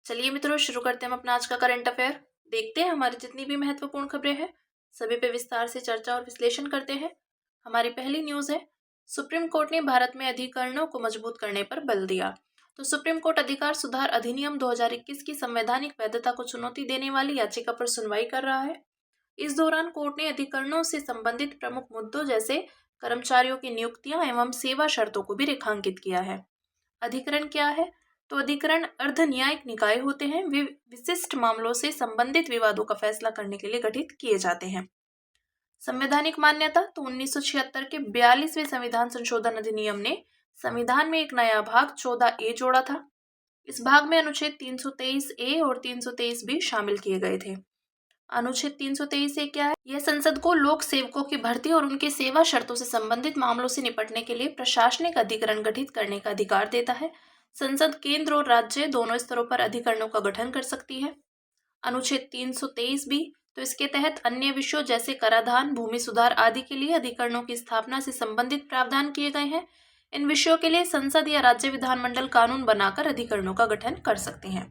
चलिए मित्रों, शुरू करते हैं हम अपना आज का करंट अफेयर। देखते हैं हमारी जितनी भी महत्वपूर्ण खबरें हैं सभी पे विस्तार से चर्चा और विश्लेषण करते हैं। हमारी पहली न्यूज है, सुप्रीम कोर्ट ने भारत में अधिकरणों को मजबूत करने पर बल दिया। तो सुप्रीम कोर्ट अधिकार सुधार अधिनियम 2021 की संवैधानिक वैधता को चुनौती देने वाली याचिका पर सुनवाई कर रहा है। इस दौरान कोर्ट ने अधिकरणों से संबंधित प्रमुख मुद्दों जैसे कर्मचारियों की नियुक्तियां एवं सेवा शर्तों को भी रेखांकित किया है। अधिकरण क्या है? तो अधिकरण अर्ध न्यायिक निकाय होते हैं। वे विशिष्ट मामलों से संबंधित विवादों का फैसला करने के लिए गठित किए जाते हैं। संवैधानिक मान्यता तो 1976 के 42वें संविधान संशोधन अधिनियम ने संविधान में एक नया भाग 14A जोड़ा था। इस भाग में अनुच्छेद 323A और 323B शामिल किए गए थे। अनुच्छेद 323A क्या है? यह संसद को लोक सेवकों की भर्ती और उनके सेवा शर्तों से संबंधित मामलों से निपटने के लिए प्रशासनिक अधिकरण गठित करने का अधिकार देता है। संसद केंद्र और राज्य दोनों स्तरों पर अधिकरणों का गठन कर सकती है। अनुच्छेद 323B तो इसके तहत अन्य विषयों जैसे कराधान, भूमि सुधार आदि के लिए अधिकरणों की स्थापना से संबंधित प्रावधान किए गए हैं। इन विषयों के लिए संसद या राज्य विधानमंडल कानून बनाकर अधिकरणों का गठन कर सकते हैं।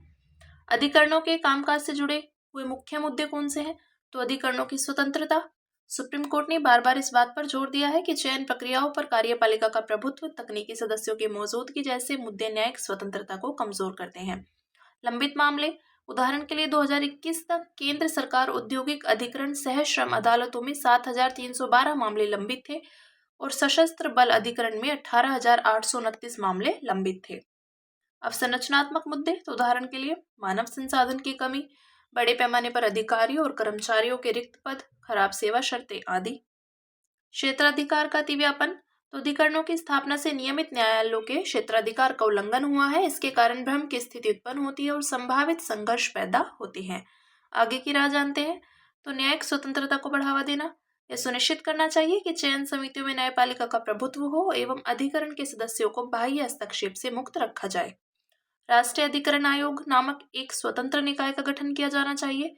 अधिकरणों के कामकाज से जुड़े हुए मुख्य मुद्दे कौन से हैं? तो अधिकरणों की स्वतंत्रता। सुप्रीम कोर्ट ने बार बार इस बात पर जोर दिया है कि चयन प्रक्रियाओं पर कार्यपालिका का प्रभुत्व तकनीकी सदस्यों की मौजूदगी जैसे मुद्दे न्यायिक स्वतंत्रता को कमजोर करते हैं। लंबित मामले, उदाहरण के लिए 2021 तक केंद्र सरकार औद्योगिक अधिकरण सह श्रम अदालतों में 7,312 मामले लंबित थे और सशस्त्र बल अधिकरण में 18,829 मामले लंबित थे। अवसंरचनात्मक मुद्दे, तो उदाहरण के लिए मानव संसाधन की कमी, बड़े पैमाने पर अधिकारियों और कर्मचारियों के रिक्त पद, खराब सेवा शर्तें आदि। क्षेत्राधिकार का अतिव्यापन, तो अधिकरणों की स्थापना से नियमित न्यायालयों के क्षेत्राधिकार का उल्लंघन हुआ है। इसके कारण भ्रम की स्थिति उत्पन्न होती है और संभावित संघर्ष पैदा होते हैं। आगे की राह जानते हैं। तो न्यायिक स्वतंत्रता को बढ़ावा देना, यह सुनिश्चित करना चाहिए कि चयन समितियों में न्यायपालिका का प्रभुत्व हो एवं अधिकरण के सदस्यों को बाह्य हस्तक्षेप से मुक्त रखा जाए। राष्ट्रीय अधिकरण आयोग नामक एक स्वतंत्र निकाय का गठन किया जाना चाहिए।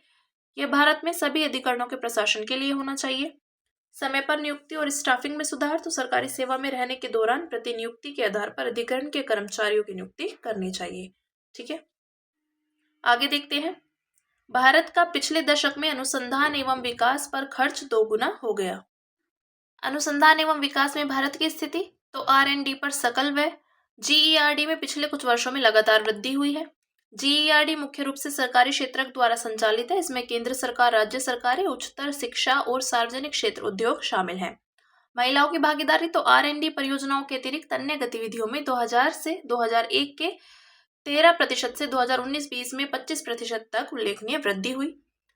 यह भारत में सभी अधिकरणों के प्रशासन के लिए होना चाहिए। समय पर नियुक्ति और स्टाफिंग में सुधार, तो सरकारी सेवा में रहने के दौरान प्रतिनियुक्ति के आधार पर अधिकरण के कर्मचारियों की नियुक्ति करनी चाहिए। ठीक है, आगे देखते हैं। भारत का पिछले दशक में अनुसंधान एवं विकास पर खर्च 2 गुना हो गया। अनुसंधान एवं विकास में भारत की स्थिति, तो R&D पर सकल व्यय GERD में पिछले कुछ वर्षों में लगातार वृद्धि हुई है। GERD मुख्य रूप से सरकारी क्षेत्र द्वारा संचालित है। इसमें केंद्र सरकार, राज्य सरकारें, उच्चतर शिक्षा और सार्वजनिक क्षेत्र उद्योग शामिल हैं। महिलाओं की भागीदारी, तो R&D परियोजनाओं के अतिरिक्त अन्य गतिविधियों में 2000 से 2001 के 13% से 2019-20 में 25% तक उल्लेखनीय वृद्धि हुई।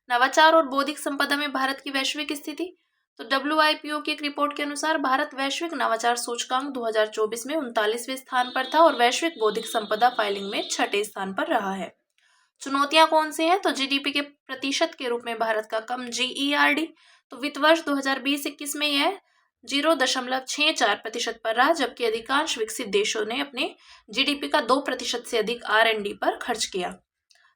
नवाचार और बौद्धिक संपदा में भारत की वैश्विक स्थिति, तो WIPO की एक रिपोर्ट के अनुसार भारत वैश्विक नवाचार सूचकांक 2024 में 39वें स्थान पर था और वैश्विक बौद्धिक संपदा फाइलिंग में 6ठे स्थान पर रहा है। चुनौतियां कौन सी हैं? तो GDP के प्रतिशत के रूप में भारत का कम GERD, तो वित्त वर्ष 2020-21 में यह 0.64% पर रहा, जबकि अधिकांश विकसित देशों ने अपने GDP का 2% से अधिक R&D पर खर्च किया।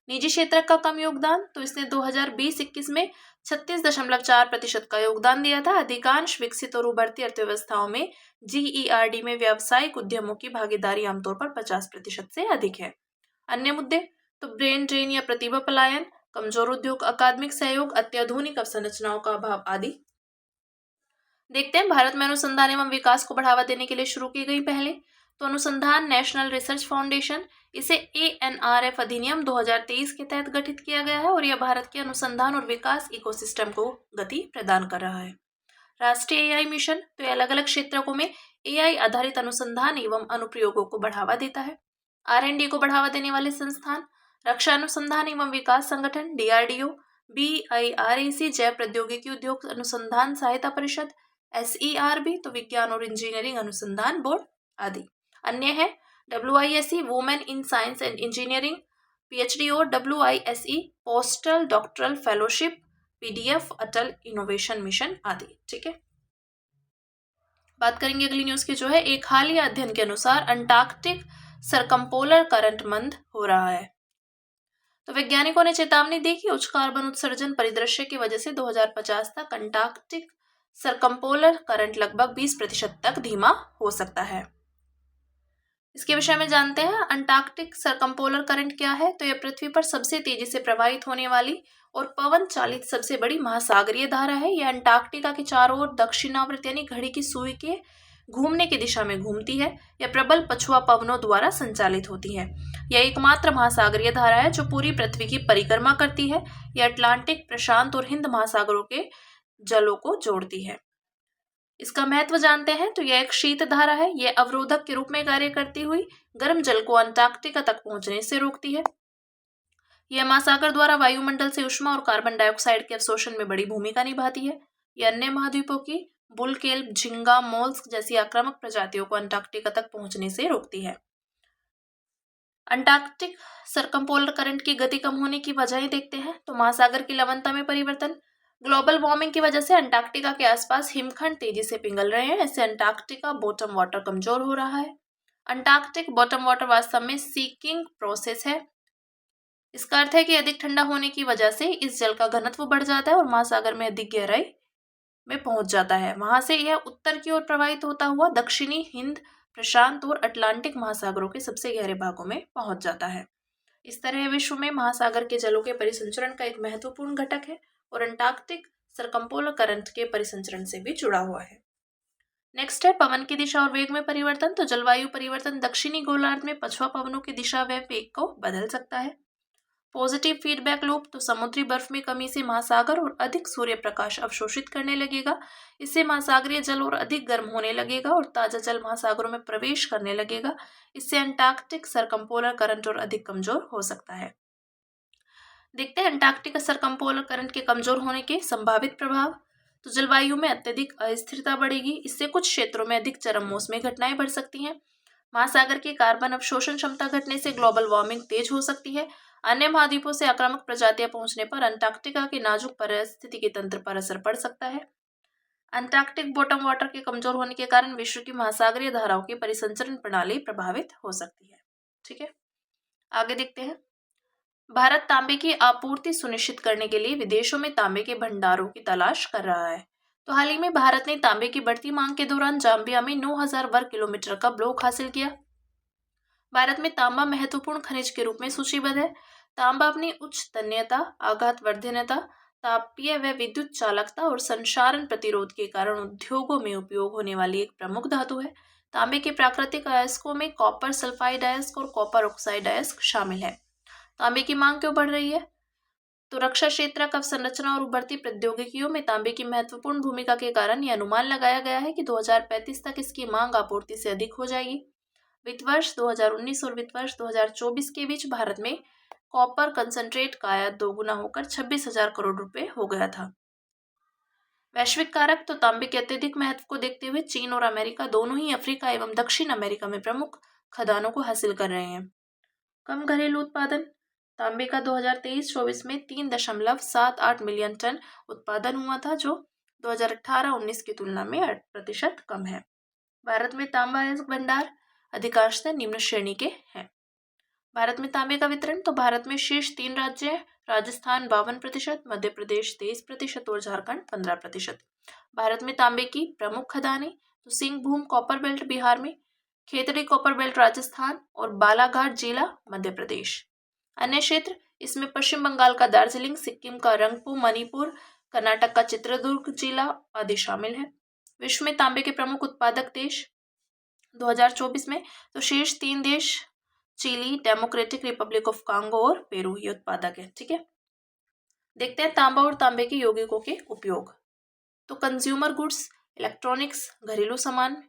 निजी क्षेत्र का कम योगदान, तो इसने 2020-21 में 36.4% का योगदान दिया था। अधिकांश विकसित और उभरती अर्थव्यवस्थाओं में GERD में व्यावसायिक उद्यमों की भागीदारी आमतौर पर 50% से अधिक है। अन्य मुद्दे, तो ब्रेन ड्रेन या प्रतिभा पलायन, कमजोर उद्योग, अकादमिक सहयोग, अत्याधुनिक अवसंरचनाओं का अभाव आदि। देखते हैं भारत में अनुसंधान एवं विकास को बढ़ावा देने के लिए शुरू की गई पहले, तो अनुसंधान नेशनल रिसर्च फाउंडेशन, इसे ANRF अधिनियम 2023 के तहत गठित किया गया है और यह भारत के अनुसंधान और विकास इकोसिस्टम को गति प्रदान कर रहा है। राष्ट्रीय AI मिशन, तो यह अलग अलग क्षेत्रों में AI आधारित अनुसंधान एवं अनुप्रयोगों को बढ़ावा देता है। R&D को बढ़ावा देने वाले संस्थान, रक्षा अनुसंधान एवं विकास संगठन DRDO, BIRAC जैव प्रौद्योगिकी उद्योग अनुसंधान सहायता परिषद, SERB तो विज्ञान और इंजीनियरिंग अनुसंधान बोर्ड आदि। अन्य है WISE women in science and engineering, PhD और WISE postal doctoral fellowship, PDF अटल इनोवेशन मिशन आदि। ठीक है, बात करेंगे अगली न्यूज की, जो है एक हालिया अध्ययन के अनुसार अंटार्कटिक सरकमपोलर करंट मंद हो रहा है। तो वैज्ञानिकों ने चेतावनी दी कि उच्च कार्बन उत्सर्जन परिदृश्य की वजह से 2050 तक अंटार्कटिक सरकमपोलर करंट लगभग 20% तक धीमा हो सकता है। इसके विषय में जानते हैं। अंटार्कटिक सरकमपोलर करंट क्या है? तो यह पृथ्वी पर सबसे तेजी से प्रवाहित होने वाली और पवन चालित सबसे बड़ी महासागरीय धारा है। यह अंटार्कटिका के चारों ओर दक्षिणावर्त यानी घड़ी की सुई के घूमने की दिशा में घूमती है। यह प्रबल पछुआ पवनों द्वारा संचालित होती है। यह एकमात्र महासागरीय धारा है जो पूरी पृथ्वी की परिक्रमा करती है। यह अटलांटिक, प्रशांत और हिंद महासागरों के जलों को जोड़ती है। इसका महत्व जानते हैं। तो यह एक शीत धारा है। यह अवरोधक के रूप में कार्य करती हुई गर्म जल को अंटार्कटिका तक पहुंचने से रोकती है। यह महासागर द्वारा वायुमंडल से ऊष्मा और कार्बन डाइऑक्साइड के अवशोषण में बड़ी भूमिका निभाती है। यह अन्य महाद्वीपों की बुल, केल्प, झींगा, मोल्स्क जैसी आक्रामक प्रजातियों को अंटार्कटिका तक पहुंचने से रोकती है। अंटार्कटिक सरकमपोलर करंट की गति कम होने की वजह देखते हैं। तो महासागर की लवणता में परिवर्तन, ग्लोबल वार्मिंग की वजह से अंटार्कटिका के आसपास हिमखंड तेजी से पिघल रहे हैं। इससे अंटार्कटिका बॉटम वाटर कमजोर हो रहा है। अंटार्कटिक बॉटम वाटर वास्तव में सीकिंग प्रोसेस है। इसका अर्थ है कि अधिक ठंडा होने की वजह से इस जल का घनत्व बढ़ जाता है और महासागर में अधिक गहराई में पहुंच जाता है। वहां से यह उत्तर की ओर प्रवाहित होता हुआ दक्षिणी हिंद, प्रशांत और अटलांटिक महासागरों के सबसे गहरे भागों में पहुंच जाता है। इस तरह विश्व में महासागर के जलों के परिसंचरण का एक महत्वपूर्ण घटक है और अंटार्कटिक सरकमपोलर करंट के परिसंचरण से भी जुड़ा हुआ है। नेक्स्ट है पवन की दिशा और वेग में परिवर्तन। तो जलवायु परिवर्तन दक्षिणी गोलार्ध में पछुआ पवनों की दिशा व वेग को बदल सकता है। पॉजिटिव फीडबैक लूप, तो समुद्री बर्फ में कमी से महासागर और अधिक सूर्य प्रकाश अवशोषित करने लगेगा। इससे महासागरीय जल और अधिक गर्म होने लगेगा और ताजा जल महासागरों में प्रवेश करने लगेगा। इससे अंटार्कटिक सरकमपोलर करंट और अधिक कमजोर हो सकता है। देखते हैं अंटार्कटिक सरकमपोलर करंट के कमजोर होने के संभावित प्रभाव। तो जलवायु में अत्यधिक अस्थिरता बढ़ेगी। इससे कुछ क्षेत्रों में अधिक चरम मौसमी घटनाएं बढ़ सकती हैं। महासागर की कार्बन अवशोषण क्षमता घटने से ग्लोबल वार्मिंग तेज हो सकती है। अन्य महाद्वीपों से आक्रामक प्रजातियां पहुंचने पर अंटार्कटिका के नाजुक पारिस्थितिकी तंत्र पर असर पड़ सकता है। अंटार्कटिक बॉटम वाटर के कमजोर होने के कारण विश्व की महासागरीय धाराओं की परिसंचरण प्रणाली प्रभावित हो सकती है। ठीक है, आगे देखते हैं। भारत तांबे की आपूर्ति सुनिश्चित करने के लिए विदेशों में तांबे के भंडारों की तलाश कर रहा है। तो हाल ही में भारत ने तांबे की बढ़ती मांग के दौरान जाम्बिया में 9000 वर्ग किलोमीटर का ब्लॉक हासिल किया। भारत में तांबा महत्वपूर्ण खनिज के रूप में सूचीबद्ध है। तांबा अपनी उच्च तन्यता, आघात वर्धनता, तापीय व विद्युत चालकता और संक्षारण प्रतिरोध के कारण उद्योगों में उपयोग होने वाली एक प्रमुख धातु है। तांबे के प्राकृतिक अयस्कों में कॉपर सल्फाइड अयस्क और कॉपर ऑक्साइड अयस्क शामिल है। तांबे की मांग क्यों बढ़ रही है? तो रक्षा क्षेत्र, अवसंरचना और उभरती प्रौद्योगिकियों में तांबे की महत्वपूर्ण भूमिका के कारण यह अनुमान लगाया गया है कि 2035 तक इसकी मांग आपूर्ति से अधिक हो जाएगी। वित्त वर्ष 2019 और वित्त वर्ष 2024 के बीच भारत में कॉपर कंसंट्रेट का आयात दोगुना होकर 26,000 करोड़ रुपए हो गया था। वैश्विक कारक, तो तांबे के अत्यधिक महत्व को देखते हुए चीन और अमेरिका दोनों ही अफ्रीका एवं दक्षिण अमेरिका में प्रमुख खदानों को हासिल कर रहे हैं। कम घरेलू उत्पादन, तांबे का 2023-24 में 3.78 मिलियन टन उत्पादन हुआ था, जो 2018-19 की तुलना में 8% कम है। भारत में तांबा अयस्क भंडार अधिकांशतः निम्न श्रेणी के हैं। भारत में तांबे का वितरण, तो भारत में शीर्ष 3 राज्य हैं। राजस्थान 52%, मध्य प्रदेश 23% और झारखंड 15%। भारत में तांबे की प्रमुख खदानें, तो सिंहभूम कॉपर बेल्ट बिहार में, खेतड़ी कॉपर बेल्ट राजस्थान और बालाघाट जिला मध्य प्रदेश। अन्य क्षेत्र, इसमें पश्चिम बंगाल का दार्जिलिंग, सिक्किम का रंगपुर, मणिपुर, कर्नाटक का चित्रदुर्ग जिला आदि शामिल है। विश्व में तांबे के प्रमुख उत्पादक देश 2024 में, तो शीर्ष 3 देश Chile, Democratic Republic of Congo और पेरू ये उत्पादक है। ठीक है, देखते हैं तांबा और तांबे के यौगिकों के उपयोग। तो कंज्यूमर गुड्स, इलेक्ट्रॉनिक्स, घरेलू सामान,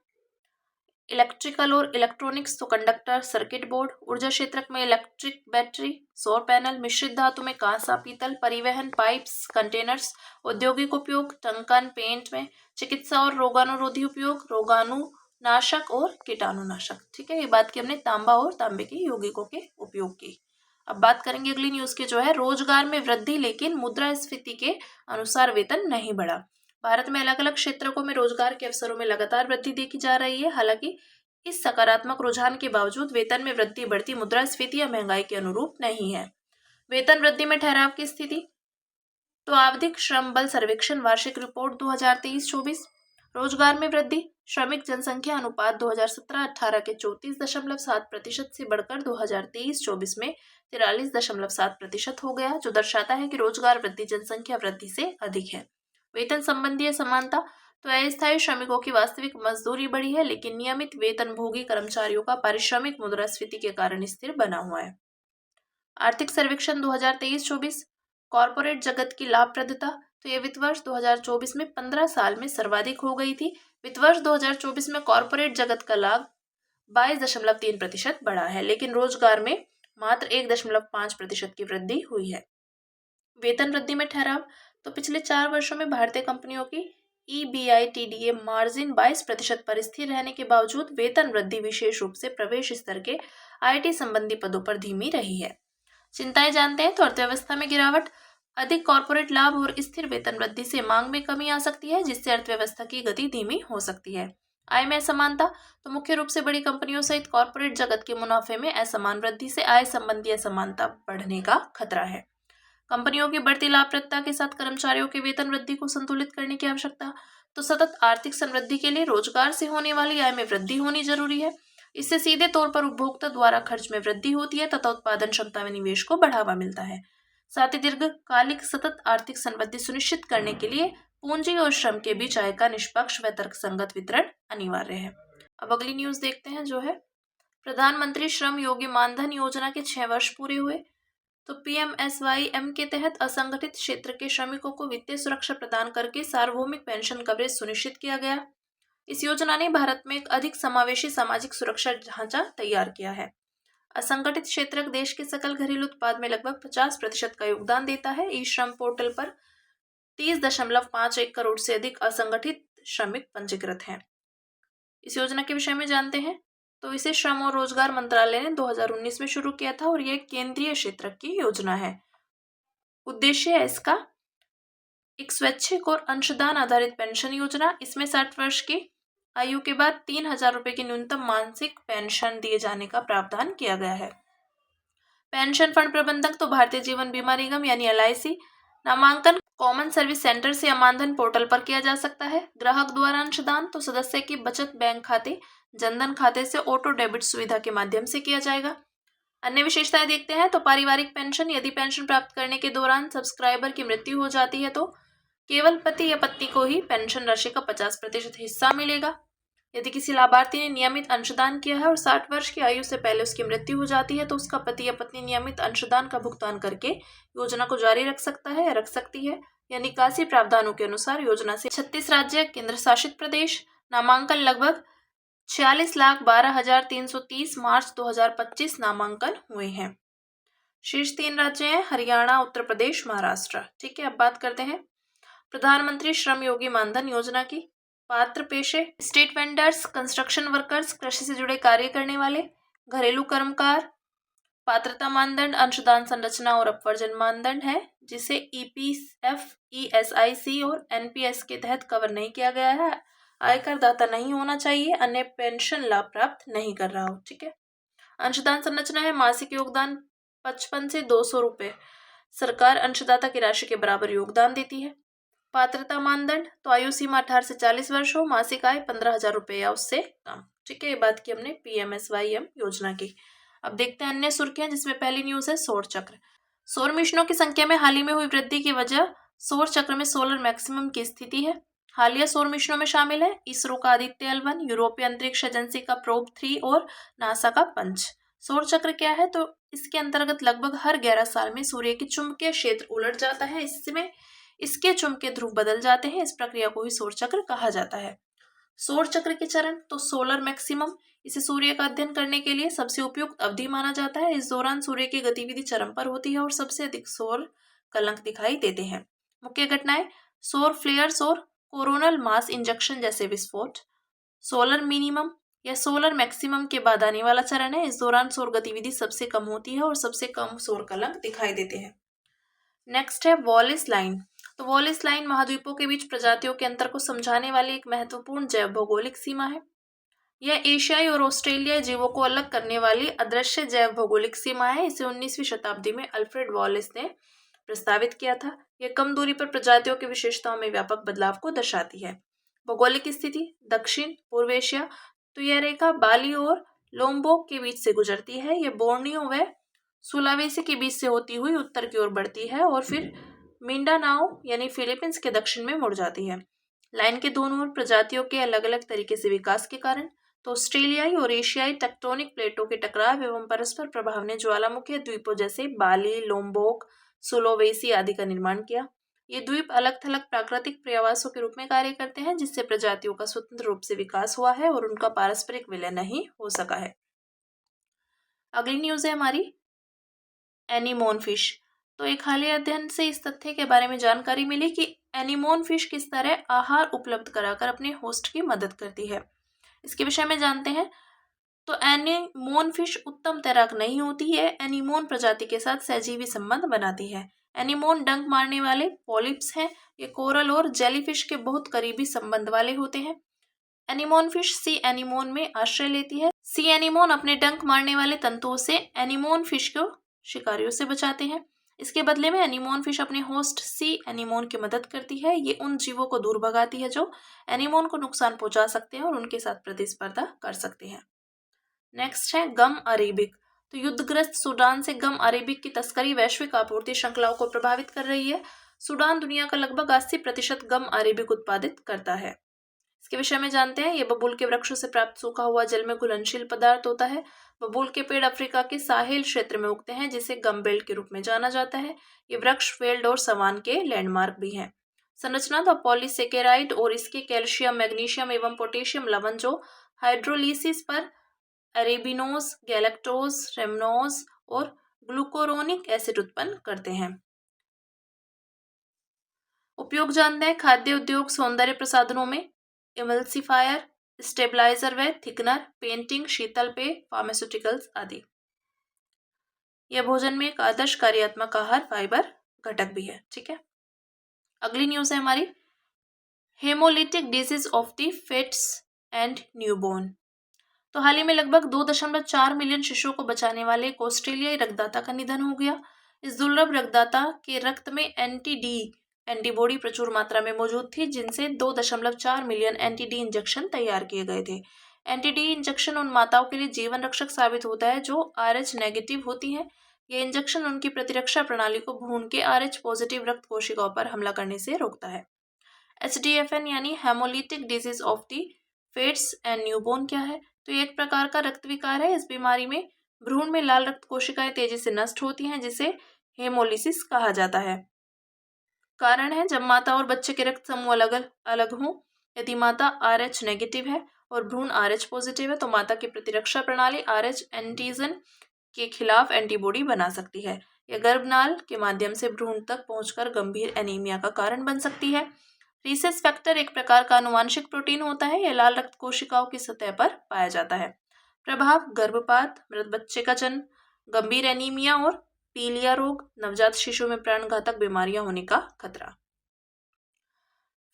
इलेक्ट्रिकल और इलेक्ट्रॉनिक्स, तो कंडक्टर, सर्किट बोर्ड, ऊर्जा क्षेत्र में इलेक्ट्रिक बैटरी, सौर पैनल, मिश्रित धातु में कांसा, पीतल, परिवहन, पाइप्स, कंटेनर्स, औद्योगिक उपयोग, टंकन, पेंट में, चिकित्सा और रोगाणुरोधी उपयोग, रोगाणुनाशक और कीटाणुनाशक। ठीक है, ये बात की हमने तांबा और तांबे के यौगिकों के उपयोग की। अब बात करेंगे अगली न्यूज की, जो है रोजगार में वृद्धि लेकिन मुद्रास्फीति के अनुसार वेतन नहीं बढ़ा। भारत में अलग अलग क्षेत्रों में रोजगार के अवसरों में लगातार वृद्धि देखी जा रही है। हालांकि इस सकारात्मक रुझान के बावजूद वेतन में वृद्धि बढ़ती मुद्रास्फीति या महंगाई के अनुरूप नहीं है। वेतन वृद्धि में ठहराव की स्थिति, तो आवधिक श्रम बल सर्वेक्षण वार्षिक रिपोर्ट 2023-24, रोजगार में वृद्धि, श्रमिक जनसंख्या अनुपात 2017-18 के 34.7% से बढ़कर 2023-24 में 43.7% हो गया, जो दर्शाता है कि रोजगार वृद्धि जनसंख्या वृद्धि से अधिक है। वेतन संबंधी असमानता, तो अस्थायी श्रमिकों की वास्तविक मजदूरी बढ़ी है, लेकिन नियमित वेतनभोगी कर्मचारियों का पारिश्रमिक मुद्रास्फीति के कारण स्थिर बना हुआ है। आर्थिक सर्वेक्षण 2023-24, कॉरपोरेट जगत की लाभप्रदता, तो ये वित्त वर्ष 2024 में 15 साल में सर्वाधिक हो गई थी। वित्त वर्ष 2024 में कॉरपोरेट जगत का लाभ 22.3% बढ़ा है, लेकिन रोजगार में मात्र 1.5% की वृद्धि हुई है। वेतन वृद्धि में ठहराव, तो पिछले 4 वर्षों में भारतीय कंपनियों की EBITDA मार्जिन 22% पर स्थिर रहने के बावजूद वेतन वृद्धि विशेष रूप से प्रवेश स्तर के IT संबंधी पदों पर धीमी रही है। चिंताएं जानते हैं, तो अर्थव्यवस्था में गिरावट, अधिक कॉर्पोरेट लाभ और स्थिर वेतन वृद्धि से मांग में कमी आ सकती है, जिससे अर्थव्यवस्था की गति धीमी हो सकती है। आय में असमानता, तो मुख्य रूप से बड़ी कंपनियों सहित कॉर्पोरेट जगत के मुनाफे में असमान वृद्धि से आय संबंधी असमानता बढ़ने का खतरा है। कंपनियों की बढ़ती लाभप्रदता के साथ कर्मचारियों के वेतन वृद्धि को संतुलित करने की आवश्यकता, तो सतत आर्थिक समृद्धि के लिए रोजगार से होने वाली आय में वृद्धि होनी जरूरी है। इससे सीधे तौर पर उपभोक्ता द्वारा खर्च में वृद्धि होती है तथा उत्पादन क्षमता में निवेश को बढ़ावा मिलता है। साथ ही दीर्घकालिक सतत आर्थिक समृद्धि सुनिश्चित करने के लिए पूंजी और श्रम के बीच आय का निष्पक्ष व तर्कसंगत वितरण अनिवार्य है। अब अगली न्यूज देखते हैं, जो है प्रधानमंत्री श्रम योगी मानधन योजना के 6 वर्ष पूरे हुए। तो PMSYM के तहत असंगठित क्षेत्र के श्रमिकों को वित्तीय सुरक्षा प्रदान करके सार्वभौमिक पेंशन कवरेज सुनिश्चित किया गया। इस योजना ने भारत में एक अधिक समावेशी सामाजिक सुरक्षा ढांचा तैयार किया है। असंगठित क्षेत्र देश के सकल घरेलू उत्पाद में लगभग 50% का योगदान देता है। ई श्रम पोर्टल पर 30.51 करोड़ से अधिक असंगठित श्रमिक पंजीकृत हैं। इस योजना के विषय में जानते हैं, तो इसे श्रम और रोजगार मंत्रालय ने 2019 में शुरू किया था और यह केंद्रीय क्षेत्र की योजना है। उद्देश्य है इसका एक स्वैच्छिक और अंशदान आधारित पेंशन योजना। इसमें 60 वर्ष की आयु के बाद 3,000 रुपए की न्यूनतम मासिक पेंशन दिए जाने का प्रावधान किया गया है। पेंशन फंड प्रबंधक, तो भारतीय जीवन बीमा निगम यानी LIC। नामांकन कॉमन सर्विस सेंटर से या मानधन पोर्टल पर किया जा सकता है। ग्राहक द्वारा अंशदान, तो सदस्य की बचत बैंक खाते, जनधन खाते से ऑटो डेबिट सुविधा के माध्यम से किया जाएगा। अन्य विशेषताएं देखते हैं, तो पारिवारिक पेंशन, यदि पेंशन प्राप्त करने के दौरान सब्सक्राइबर की मृत्यु हो जाती है तो केवल पति या पत्नी को ही पेंशन राशि का 50% हिस्सा मिलेगा। यदि किसी लाभार्थी ने नियमित अंशदान किया है और 60 वर्ष की आयु से पहले उसकी मृत्यु हो जाती है तो उसका पति या पत्नी नियमित अंशदान का भुगतान करके योजना को जारी रख सकता है या रख सकती है, या निकासी प्रावधानों के अनुसार योजना से 36 राज्य केंद्र शासित प्रदेश। नामांकन लगभग 46,12,330 मार्च 2025 नामांकन हुए हैं। शीर्ष 3 राज्य हैं हरियाणा, उत्तर प्रदेश, महाराष्ट्र। ठीक है, अब बात करते हैं प्रधानमंत्री श्रम योगी मानधन योजना की। पात्र पेशे स्ट्रीट वेंडर्स, कंस्ट्रक्शन वर्कर्स, कृषि से जुड़े कार्य करने वाले, घरेलू कर्मकार। पात्रता मानदंड अंशदान संरचना और अपवर्जन मानदंड है, जिसे EPF, ESIC और NPS के तहत कवर नहीं किया गया है। आयकर दाता नहीं होना चाहिए, अन्य पेंशन लाभ प्राप्त नहीं कर रहा हो। ठीक है, अंशदान संरचना है मासिक योगदान 55 से 200 रुपए। सरकार अंशदाता की राशि के बराबर योगदान देती है। पात्रता मानदंड, तो आयु सीमा 18 से 40 वर्ष हो, मासिक आय 15,000 रुपए या उससे कम। ठीक है, ये बात की हमने PMSYM योजना की। अब देखते हैं अन्य सुर्खियां, जिसमें पहली न्यूज है सौर चक्र। सौर मिशनों की संख्या में हाल ही में हुई वृद्धि की वजह सौर चक्र में सोलर मैक्सिमम की स्थिति है। हालिया सौर मिशनों में शामिल है इसरो का आदित्य L1, यूरोपीय अंतरिक्ष एजेंसी का प्रोब 3 और नासा का पंच। सौर चक्र क्या है, तो इसके अंतर्गत लगभग हर 11 साल में सूर्य की चुंबकीय क्षेत्र उलट जाता है। इसमें इसके चुंबकीय ध्रुव बदल जाते हैं। इस प्रक्रिया को ही सौर चक्र कहा जाता है। सौर चक्र के चरण, तो सोलर मैक्सिमम, इसे सूर्य का अध्ययन करने के लिए सबसे उपयुक्त अवधि माना जाता है। इस दौरान सूर्य की गतिविधि चरम पर होती है और सबसे अधिक सौर कलंक दिखाई देते हैं। मुख्य घटनाएं सौर फ्लेयर्स और कोरोनल मास इंजेक्शन जैसे विस्फोट। सोलर मिनिमम या सोलर मैक्सिमम के बाद आने वाला चरण है। इस दौरान सौर गतिविधि सबसे कम होती है और सबसे कम सौर कलंक दिखाई देते हैं। नेक्स्ट है वॉलिस लाइन। तो वॉलिस लाइन महाद्वीपों के बीच प्रजातियों के अंतर को समझाने वाली एक महत्वपूर्ण जैव भौगोलिक सीमा है। यह एशियाई और ऑस्ट्रेलियाई जीवों को अलग करने वाली अदृश्य जैव भौगोलिक सीमा है। इसे 19वीं शताब्दी में अल्फ्रेड वॉलिस ने प्रस्तावित किया था। यह कम दूरी पर प्रजातियों की विशेषताओं में व्यापक बदलाव को दर्शाती है। भौगोलिक स्थिति दक्षिण पूर्व एशिया, तो यह रेखा बाली और लोम्बोक के बीच से गुजरती है। यह बोर्नियो व सुलावेसी के बीच से होती हुई उत्तर की ओर बढ़ती है और फिर मिंडानाओ यानी फिलीपींस के दक्षिण में मुड़ जाती है। लाइन के दोनों ओर प्रजातियों के अलग अलग तरीके से विकास के कारण तो ऑस्ट्रेलियाई और एशियाई टेक्टोनिक प्लेटों के टकराव एवं परस्पर प्रभाव ने ज्वालामुखी द्वीपों जैसे बाली, लोम्बोक, सुलोवेसी आदि का निर्माण किया। ये द्वीप अलग थलग प्राकृतिक प्रयासों के रूप में कार्य करते हैं, जिससे प्रजातियों का स्वतंत्र रूप से विकास हुआ है और उनका पारस्परिक विलय नहीं हो सका है। अगली न्यूज है हमारी एनीमोन फिश। तो एक हालिया अध्ययन से इस तथ्य के बारे में जानकारी मिली कि एनीमोन फिश किस तरह आहार उपलब्ध कराकर अपने होस्ट की मदद करती है। इसके विषय में जानते हैं। तो एनीमोन फिश उत्तम तैराक नहीं होती है, एनीमोन प्रजाति के साथ सहजीवी संबंध बनाती है। एनीमोन डंक मारने वाले पॉलिप्स हैं। ये कोरल और जेलीफिश के बहुत करीबी संबंध वाले होते हैं। एनीमोन फिश सी एनीमोन में आश्रय लेती है। सी एनीमोन अपने डंक मारने वाले तंतुओं से एनीमोन फिश को शिकारियों से बचाते हैं। इसके बदले में एनीमोन फिश अपने होस्ट सी एनीमोन की मदद करती है। ये उन जीवों को दूर भगाती है जो एनीमोन को नुकसान पहुंचा सकते हैं और उनके साथ प्रतिस्पर्धा कर सकते हैं। नेक्स्ट है गम अरेबिक। तो युद्धग्रस्त सूडान से गम अरेबिक की तस्करी वैश्विक आपूर्ति श्रृंखलाओं को प्रभावित कर रही है। सूडान दुनिया का लगभग 80% गम अरेबिक उत्पादित करता है। इसके विषय में जानते हैं। ये बबूल के वृक्षों से प्राप्त सूखा हुआ जल में घुलनशील पदार्थ होता है। बबूल के पेड़ अफ्रीका के साहिल क्षेत्र में उगते हैं, जिसे गम बेल्ट के रूप में जाना जाता है। ये वृक्ष फील्ड और सवान के लैंडमार्क भी हैं। संरचना तो पॉलीसेकेराइड और इसके कैल्शियम, मैग्नीशियम एवं पोटेशियम लवण जो हाइड्रोलिसिस पर अरेबिनोज, गैलेक्टोज, रेमनोज और ग्लूकोरोनिक एसिड उत्पन्न करते हैं। उपयोग जानते हैं। खाद्य उद्योग, सौंदर्य प्रसाधनों में इमल्सिफायर, स्टेबलाइजर व थिकनर, पेंटिंग, शीतल पेय, फार्मास्यूटिकल्स आदि। यह भोजन में एक आदर्श कार्यात्मक आहार फाइबर घटक भी है। ठीक है। अगली न्यूज है हमारी haemolytic disease of the foetus and newborn. तो हाल ही में लगभग 2.4 मिलियन शिशुओं को बचाने वाले एक ऑस्ट्रेलियाई रक्तदाता का निधन हो गया। इस दुर्लभ रक्तदाता के रक्त में एंटीबॉडी प्रचुर मात्रा में मौजूद थी, जिनसे 2.4 मिलियन एंटी-डी इंजेक्शन तैयार किए गए थे। एंटी-डी इंजेक्शन उन माताओं के लिए जीवन रक्षक साबित होता है जो RH नेगेटिव होती हैं। यह इंजेक्शन उनकी प्रतिरक्षा प्रणाली को भ्रूण के RH पॉजिटिव रक्त कोशिकाओं पर हमला करने से रोकता है। HDFN यानी haemolytic disease of the foetus and newborn क्या है? तो ये एक प्रकार का रक्त विकार है। इस बीमारी में भ्रूण में लाल रक्त कोशिकाएं तेजी से नष्ट होती हैं, जिसे हेमोलिसिस कहा जाता है। कारण है जब माता और बच्चे के रक्त समूह अलग अलग हों। यदि माता RH नेगेटिव है और भ्रूण RH पॉजिटिव है तो माता की प्रतिरक्षा प्रणाली RH एंटीजन के खिलाफ एंटीबॉडी बना सकती है। यह गर्भनाल के माध्यम से भ्रूण तक पहुंचकर गंभीर एनीमिया का कारण बन सकती है। रीसेस फैक्टर एक प्रकार का आनुवांशिक प्रोटीन होता है। यह लाल रक्त कोशिकाओं की सतह पर पाया जाता है। प्रभाव गर्भपात, मृत बच्चे का जन्म, गंभीर एनीमिया और पीलिया रोग, नवजात शिशु में प्राणघातक बीमारियां होने का खतरा।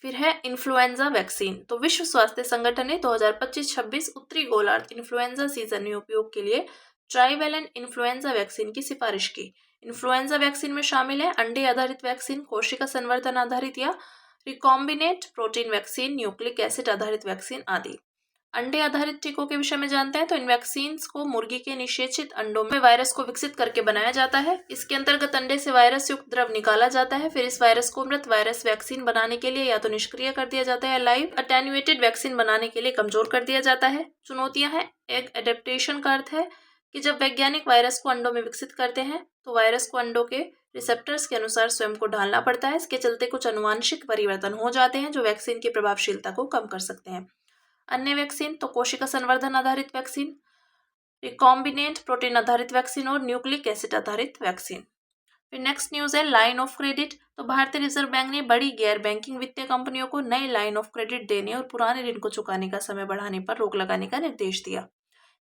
फिर है इन्फ्लुएंजा वैक्सीन। तो विश्व स्वास्थ्य संगठन ने 2025-26 उत्तरी गोलार्ध इन्फ्लुएंजा सीजन में उपयोग के लिए ट्राइवेलेंट इन्फ्लुएंजा वैक्सीन की सिफारिश की। इन्फ्लुएंजा वैक्सीन में शामिल है अंडे आधारित वैक्सीन, कोशिका संवर्धन आधारित या recombinant protein vaccine, nucleic acid आधारित वैक्सीन आदि। अंडे आधारित टीकों के विषय में जानते हैं। तो इन वैक्सीन को मुर्गी के निषेचित अंडों में वायरस को विकसित करके बनाया जाता है। इसके अंतर्गत अंडे से वायरस युक्त द्रव निकाला जाता है। फिर इस वायरस को मृत वायरस वैक्सीन बनाने के लिए या तो निष्क्रिय कर दिया जाता है, लाइव अटेन्युएटेड वैक्सीन बनाने के लिए कमजोर कर दिया जाता है। चुनौतियां हैं। एक एडेप्टेशन का अर्थ है कि जब वैज्ञानिक वायरस को अंडों में विकसित करते हैं तो वायरस को अंडों के रिसेप्टर्स के अनुसार स्वयं को ढालना पड़ता है। इसके चलते कुछ अनुवांशिक परिवर्तन हो जाते हैं जो वैक्सीन की प्रभावशीलता को कम कर सकते हैं। अन्य वैक्सीन तो कोशिका संवर्धन आधारित वैक्सीन, रिकॉम्बिनेंट प्रोटीन आधारित वैक्सीन और न्यूक्लिक एसिड आधारित वैक्सीन। फिर नेक्स्ट न्यूज है लाइन ऑफ क्रेडिट। तो भारतीय रिजर्व बैंक ने बड़ी गैर बैंकिंग वित्तीय कंपनियों को नए लाइन ऑफ क्रेडिट देने और पुराने ऋण को चुकाने का समय बढ़ाने पर रोक लगाने का निर्देश दिया।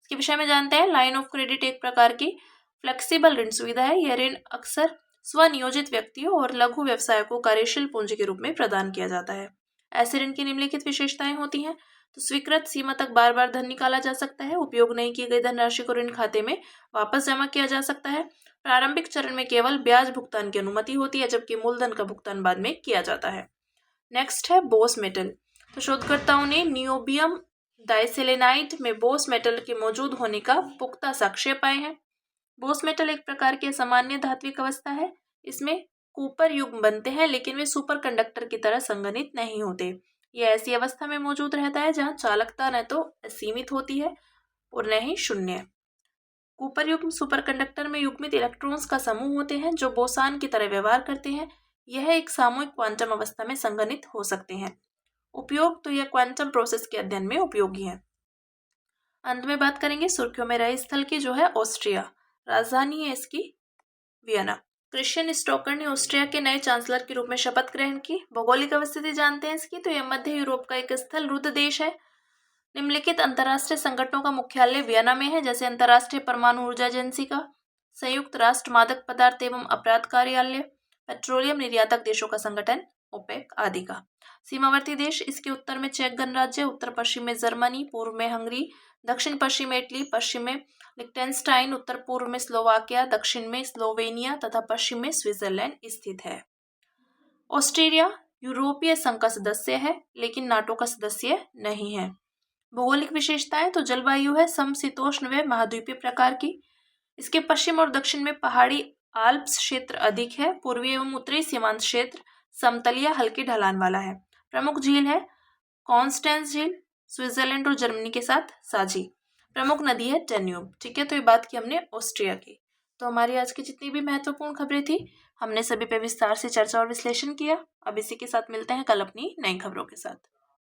इसके विषय में जानते हैं। लाइन ऑफ क्रेडिट एक प्रकार की फ्लेक्सिबल ऋण सुविधा है। यह ऋण अक्सर स्वनियोजित व्यक्तियों और लघु व्यवसाय को कार्यशील पूंजी के रूप में प्रदान किया जाता है। ऐसे ऋण की निम्नलिखित विशेषताएं होती हैं। तो स्वीकृत सीमा तक बार बार धन निकाला जा सकता है। उपयोग नहीं की गई धनराशि को ऋण खाते में वापस जमा किया जा सकता है। प्रारंभिक चरण में केवल ब्याज भुगतान की अनुमति होती है, जबकि मूलधन का भुगतान बाद में किया जाता है। नेक्स्ट है बोस मेटल। तो शोधकर्ताओं ने नियोबियम डाइसेलेनाइड में बोस मेटल के मौजूद होने का पुख्ता साक्ष्य पाए हैं। बोस मेटल एक प्रकार की असामान्य धात्विक अवस्था है। इसमें कूपर युग्म बनते हैं, लेकिन वे सुपर कंडक्टर की तरह संघनित नहीं होते। यह ऐसी अवस्था में मौजूद रहता है जहां चालकता न तो असीमित होती है और न ही शून्य। कूपर युग्म सुपरकंडक्टर में युग्मित इलेक्ट्रॉन्स का समूह होते हैं जो बोसान की तरह व्यवहार करते हैं। यह एक सामूहिक क्वांटम अवस्था में संघनित हो सकते हैं। उपयोग तो यह क्वांटम प्रोसेस के अध्ययन में उपयोगी है। अंत में बात करेंगे सुर्खियों में रहे स्थल की, जो है ऑस्ट्रिया। राजधानी है इसकी वियना। क्रिश्चियन स्टोकर ने ऑस्ट्रिया के नए चांसलर के रूप में शपथ ग्रहण की। भौगोलिक अवस्थिति जानते हैं इसकी, तो यह मध्य यूरोप का एक स्थल रुद्ध देश है। निम्नलिखित अंतर्राष्ट्रीय संगठनों का मुख्यालय वियना में है, जैसे अंतर्राष्ट्रीय परमाणु ऊर्जा एजेंसी का, संयुक्त राष्ट्र मादक पदार्थ एवं अपराध कार्यालय, पेट्रोलियम निर्यातक देशों का संगठन ओपेक आदि का। सीमावर्ती देश इसके उत्तर में चेक गणराज्य, उत्तर पश्चिम में जर्मनी, पूर्व में हंगरी, दक्षिण पश्चिम में इटली, पश्चिम में लिechtenstein, उत्तर पूर्व में स्लोवाकिया, दक्षिण में स्लोवेनिया तथा पश्चिम में स्विट्जरलैंड स्थित है। ऑस्ट्रिया यूरोपीय संघ का सदस्य है, लेकिन नाटो का सदस्य नहीं है। भौगोलिक विशेषताएं तो जलवायु है समशीतोष्ण व महाद्वीपीय प्रकार की। इसके पश्चिम और दक्षिण में पहाड़ी आल्प्स क्षेत्र अधिक है। पूर्वी एवं उत्तरी सीमांत क्षेत्र समतलीय हल्की ढलान वाला है। प्रमुख झील है कॉन्स्टेंस झील, स्विट्जरलैंड और जर्मनी के साथ साझी। प्रमुख नदी है डेन्यूब। ठीक है, तो ये बात की हमने ऑस्ट्रिया की। तो हमारी आज की जितनी भी महत्वपूर्ण खबरें थी, हमने सभी पे विस्तार से चर्चा और विश्लेषण किया। अब इसी के साथ मिलते हैं कल अपनी नई खबरों के साथ।